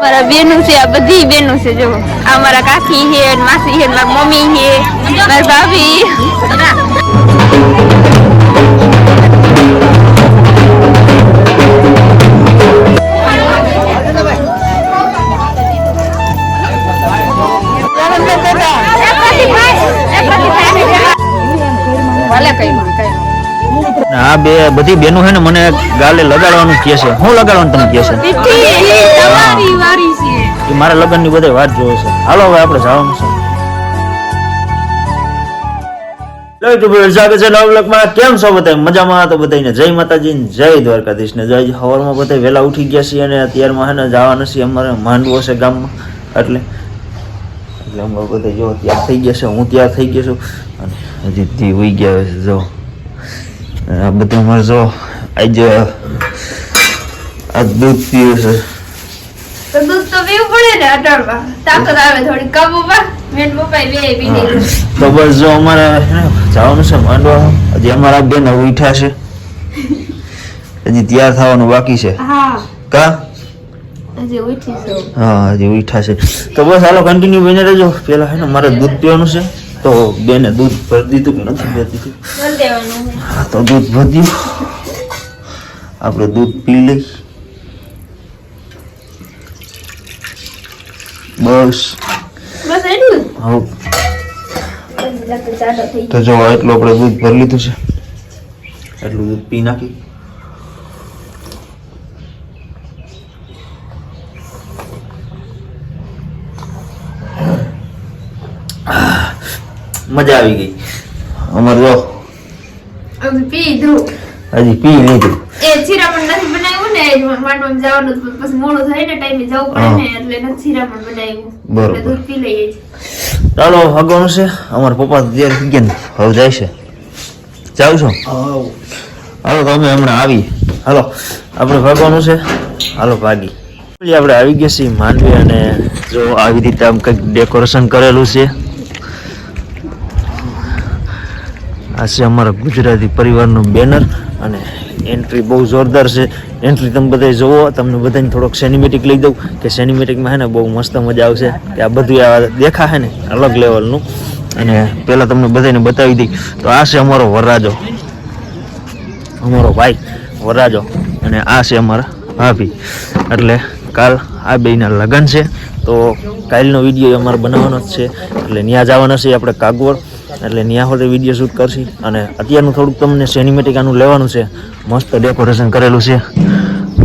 મારા બેનું છે, આ બધી બેનું છે. જો આ મારા કાકી છે, માસી છે, મારા મમ્મી છે, મારા ભાભી. આ બધી બેનો છે ને મને ગાલે લગાડવાનું કહે છે. હું લગાડવાનું તમે કહે છે? મારા લગ્ન ની બધા વાત જોવે છે. હાલો હવે આપણે જવાનું છે. કેમ છો બધા? મજામાં? તો બધાને જય માતાજી, જય દ્વારકાધીશ ને જય. સવારમાં બધા વહેલા ઉઠી ગયા છીએ અને અત્યારમાં છે ને જવાના છીએ અમારે માંડવો છે ગામમાં. એટલે અમે બધા જો તૈયાર થઈ ગયા છે. હું તૈયાર થઈ ગયો છું અને હજી હોઈ ગયા છે. જો આ બધું અમારે જો આજે આ દૂધ પીવું છે. તો દૂધ તો પીવું પડે ને, અટાડવા તાકાત આવે થોડી. કબુબા મેન પપ્પા બે પી લીધું. તો બસ જો અમારે જવાનું છે માંડવા. હજી અમારા બેન ઉઠ્યા છે, હજી તૈયાર થવાનું બાકી છે. હા કા હજી ઉઠી છે. હા હજી ઉઠ્યા છે. તો બસ હાલો કન્ટિન્યુ બને રહેજો. પેલા છે ને મારે દૂધ પીવાનું છે, તો બેને દૂધ ભરી દીધું કે નથી ભરી દીધું? હા તો દૂધ ભરી દીધું. આપણે દૂધ પી લઈ. બસ હા તો જો એટલું આપણે દૂધ ભરી લીધું છે, એટલું દૂધ પી નાખી. મજા આવી ગઈ અમારે. જો હજી પી લીધું. એ ચીરા પણ નથી બનાવ્યું ને, માંડવામાં જવાનું પછી મોડું થાય ને, ટાઈમે જવું પડે ને, એટલે નથી ચીરા પણ બનાવ્યું. બરોબર. દૂધ પી લઈએ. ચાલો હગવાનું છે. અમારા પપ્પા તૈયાર થઈ ગયા ને હવે જાય છે. જાવ છો? હાલો તો અમે હમણાં આવી. હાલો આપણે ભાગવાનું છે. હાલો ભાગી. આપણે આવી ગયા છીએ માંડવી અને જો આવી રીતે આમ કંઈક ડેકોરેશન કરેલું છે. આ છે અમારા ગુજરાતી પરિવારનું બેનર અને એન્ટ્રી બહુ જોરદાર છે. એન્ટ્રી તમે બધા જોવો. તમને બધાને થોડોક સિનેમેટિક લઈ દઉં કે સિનેમેટિકમાં છે ને બહુ મસ્ત મજા આવશે કે આ બધું આ દેખા છે ને અલગ લેવલનું. અને પહેલાં તમને બધાને બતાવી દઈ તો આ છે અમારો વરરાજો, અમારો ભાઈ વરરાજો, અને આ છે અમારા ભાભી. એટલે કાલ આ બેયના લગ્ન છે, તો કાલનો વિડીયો અમારે બનાવવાનો જ છે. એટલે ત્યાં જવાના છે આપણે કાગવડ. એટલે ત્યાં સુધી વિડીયો શૂટ કરશી. અને અત્યારનું થોડુંક તમને સિનેમેટિક આનું લેવાનું છે. મસ્ત ડેકોરેશન કરેલું છે,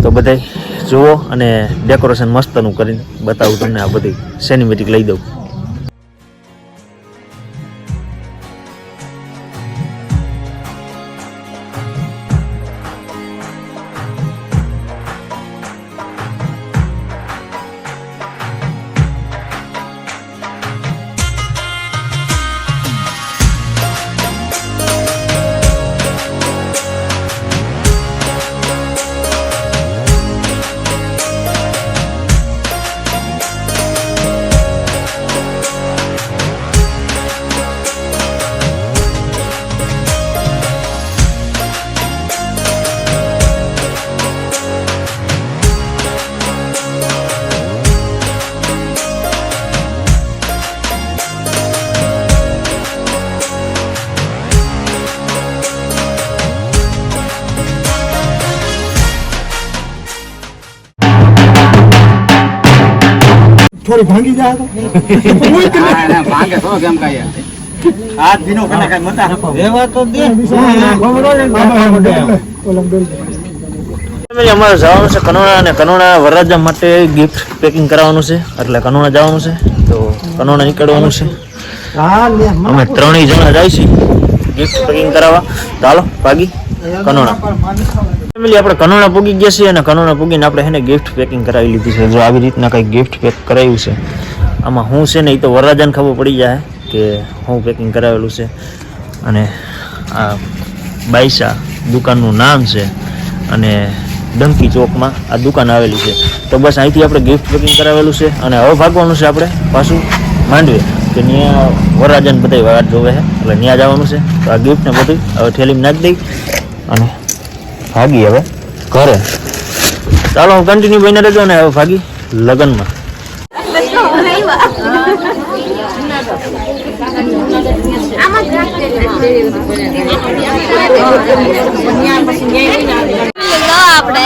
તો બધાય જુઓ અને ડેકોરેશન મસ્તનું કરીને બતાવું તમને. આ બધી સિનેમેટિક લઈ દઉં. થોડી ભાંગી જાય તો ના ભાંગે તો કેમ કાય હાથ ભીનો કને કાય મતા એવા તો દે ગમરો ને ઓલમ બેલ અમારે જવાનું છે કનોડા, અને કનોડા વરરાજા માટે ગિફ્ટ પેકિંગ કરાવવાનું છે. એટલે કનોડા જવાનું છે, તો કનોડા નીકળવાનું છે. અમે 3 જણા જાય છે ગિફ્ટ પેકિંગ કરાવવા. ચાલો ભાગી કનોડા. ફેમિલી આપણે કનોડા પૂગી ગયા છીએ અને કનોડા પૂગીને આપણે છે ને ગિફ્ટ પેકિંગ કરાવી લીધી છે. જો આવી રીતના કંઈક ગિફ્ટ પેક કરાવ્યું છે. આમાં હું છે ને એ તો વરરાજાને ખબર પડી જાય કે હું પેકિંગ કરાવેલું છે. અને આ બાઈસા દુકાનનું નામ છે અને ડંકી ચોકમાં આ દુકાન આવેલી છે. તો બસ અહીંથી આપણે ગિફ્ટ પેકિંગ કરાવેલું છે અને હવે ભાગવાનું છે આપણે પાછું માંડવે. કે ત્યાં વરરાજાને બધા વાત જોવે છે એટલે ત્યાં જવાનું છે. તો આ ગિફ્ટ ને બધું હવે થેલીમાં નાખી દઈ અને ભાગી હવે ઘરે. ચાલો હું કન્ટિન્યુ બની રહેજો ને હવે ભાગી લગ્નમાં. આપણે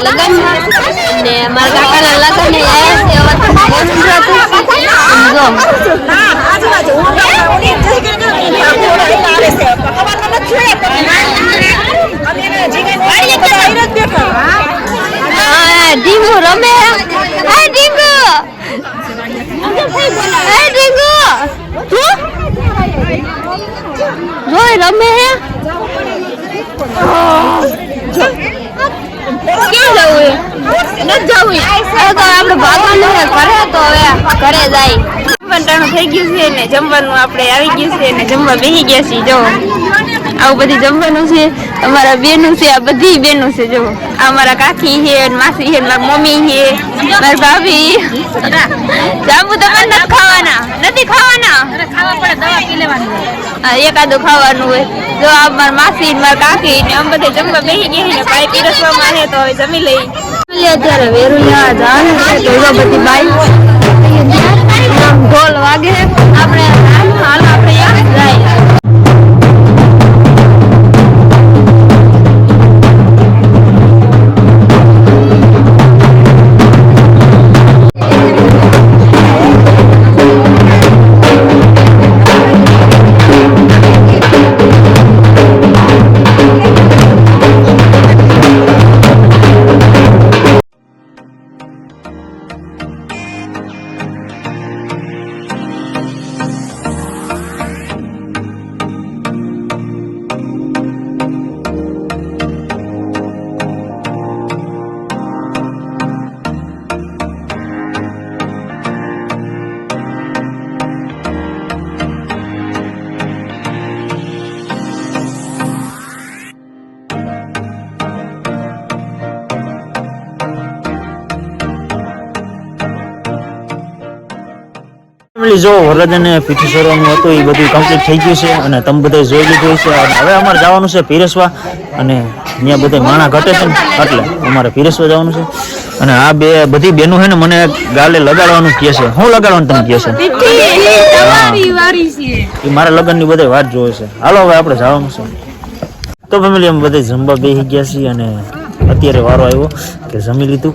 લગ્ન ને મારા કાકાના લગ્ન ઢીંગુ રમે. ઢીંગુ જોઈ રમે હે. આપણે ભાગવાનું છે ઘરે, તો હવે ઘરે જાય. જમવાનું થઈ ગયું છે ને જમવાનું આપણે આવી ગયું છે ને જમવા બેસી ગયા છીએ. જો આવું બધી જમવાનું છે. અમારા બેનું છે, આ બધી બેનું છે. જો આ મારા કાકી છે, માસી છે, મારી મમ્મી છે, મારી ભાભી. જાંબુ તમારે નથી ખાવાના? નથી ખાવાના? એકાદું ખાવાનું હોય. જો આ મારા માસી મારા કાકી ને આમ બધે જમવા બેસી ગયા છે ને ભાઈ પીરસવામાં છે, તો હવે જમી લઈ. અત્યારે વેરુલિયા જવાનું છે. તો બધી બાઈ ઢોલ વાગે. આપણે હાલ આપણે જાય. જો વરરાજાને પીઠી સોરવાનું હતું એ બધું કમ્પ્લીટ થઈ ગયું છે અને તમે બધા જોઈ લીધું છે. હવે અમારે જવાનું છે પીરસવા અને ત્યાં બધા માણા ઘટે છે ને એટલે અમારે પીરસવા જવાનું છે. અને આ બધી બેનો છે ને મને ગાલે લગાડવાનું કહે છે. શું લગાડવાનું તમે કહે છે? એ મારા લગ્નની બધા વાત જોવે છે. હાલો હવે આપણે જવાનું છે. તો ફેમિલી અમે બધા જમવા બેસી ગયા છીએ અને અત્યારે વારો આવ્યો કે જમી લીધું.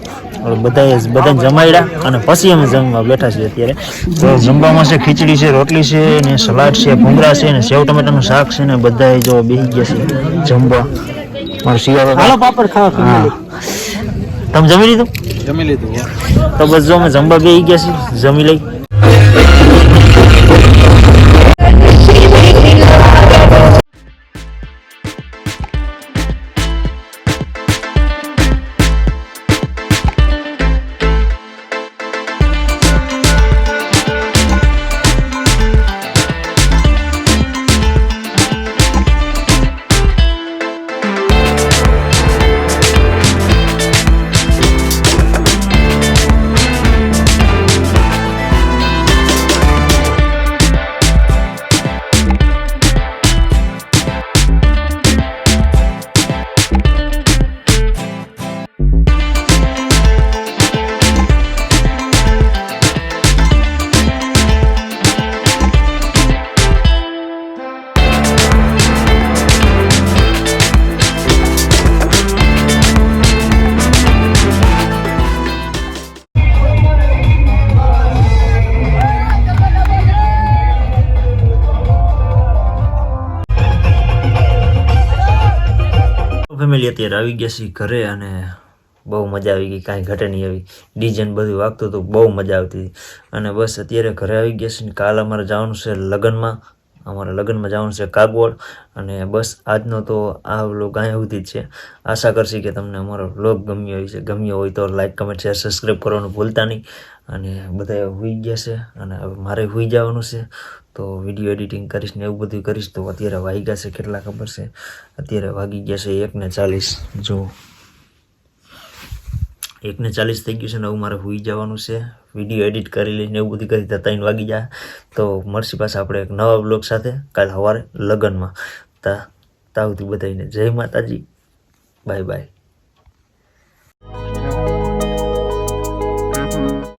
બધાને જમાડ્યા અને પછી અમે જમવા બેઠા છીએ. અત્યારે તો જમવામાં છે ખીચડી છે, રોટલી છે ને સલાડ છે, ભૂંગળા છે ને સેવ ટમેટાનું શાક છે ને બધા જો બેસી ગયા છે જમવા. મારો શિયાળો હાલો પાપડ ખાવા. હા તમે જમી લીધું? જમી લીધું. તો બસ જો અમે જમવા બેસી ગયા છીએ. જમી લઈ. ફેમિલી અત્યારે આવી ગયા છીએ ઘરે અને બહુ મજા આવી ગઈ. કાંઈ ઘટે નહીં આવી. ડીજે ને બધું વાગતું હતું, બહુ મજા આવતી હતી. અને બસ અત્યારે ઘરે આવી ગયા છીએ. કાલ અમારે જવાનું છે લગ્નમાં. અમારે લગ્નમાં જવાનું છે કાગવડ. અને બસ આજનો તો આ વ્લોગ અહીંયા સુધી જ છે. આશા કરશી કે તમને અમારો વ્લોગ ગમ્યો હોય તો લાઈક, કમેન્ટ, શેર, સબસ્ક્રાઈબ કરવાનું ભૂલતા નહીં. અને બધા સૂઈ ગયા છે અને હવે મારે સૂઈ જવાનું છે. તો વિડીયો એડિટિંગ કરીશ ને એવું બધું કરીશ. તો અત્યારે વાગ્યા છે કેટલા ખબર છે? અત્યારે વાગી ગયા છે 1:40. જો 1:40 થઈ ગયું છે ને હવે મારે સુઈ જવાનું છે. વિડીયો એડિટ કરી લઈને એવું બધું કરી 3 વાગી જાય. તો મળશે પાછા આપણે એક નવા બ્લોગ સાથે કાલ સવારે લગ્નમાં. તા સુધી બધાને જય માતાજી. Bye bye.